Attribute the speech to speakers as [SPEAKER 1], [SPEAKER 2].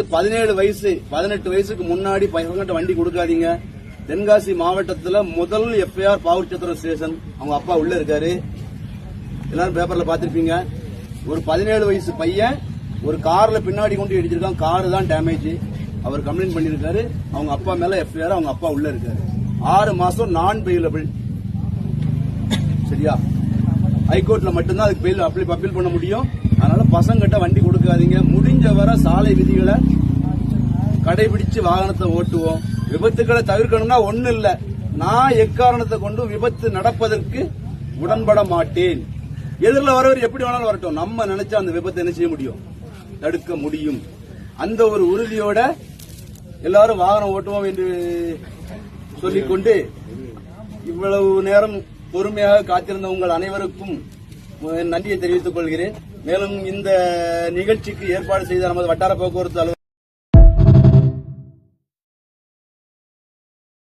[SPEAKER 1] 17 வயசு 18 வயசுக்கு முன்னாடி பசங்கிட்ட வண்டி கொடுக்காதீங்க. தென்காசி மாவட்டத்தில் முதல் எஃப்ஐஆர் பாவூர்சத்திரம் ஸ்டேஷன். அவங்க அப்பா உள்ள இருக்காரு, எல்லாரும் பேப்பர்ல பாத்திருப்பீங்க. ஒரு 17 வயசு பையன் ஒரு கார்ல பின்னாடி கொண்டு இடிச்சிருக்கான். காரு தான் டேமேஜ். அவர் கம்ப்ளைண்ட் பண்ணிருக்காரு. அவங்க அப்பா மேல எஃப்ஐஆர். அவங்க அப்பா உள்ள இருக்காரு. 6 மாசம் நான் பெயிலபிள். சரியா? ஹைகோர்ட்ல மட்டும்தான் அதுக்கு பெயில் அப்பீல் பண்ண முடியும். அதனால பசங்கிட்ட வண்டி கொடுக்காதீங்க. முடிஞ்ச வர சாலை விதிகளை கடைபிடிச்சு வாகனத்தை ஓட்டுவோம். விபத்துக்களை தவிர்க்கணும்னா ஒண்ணு இல்ல, நான் எக்காரணத்தை கொண்டு விபத்து நடப்பதற்கு உடன்பட மாட்டேன். எதிரில் வரவர் எப்படி வேணாலும் வரட்டும், நம்ம நினைச்சா அந்த விபத்தை என்ன செய்ய முடியும், தடுக்க முடியும். அந்த ஒரு உறுதியோட எல்லாரும் வாகனம் ஓட்டுவோம் என்று சொல்லிக்கொண்டு இவ்வளவு நேரம் பொறுமையாக காத்திருந்த உங்கள் அனைவருக்கும் நன்றியை தெரிவித்துக் கொள்கிறேன். மேலும் இந்த நிகழ்ச்சிக்கு ஏற்பாடு செய்த நமது வட்டார போக்குவரத்து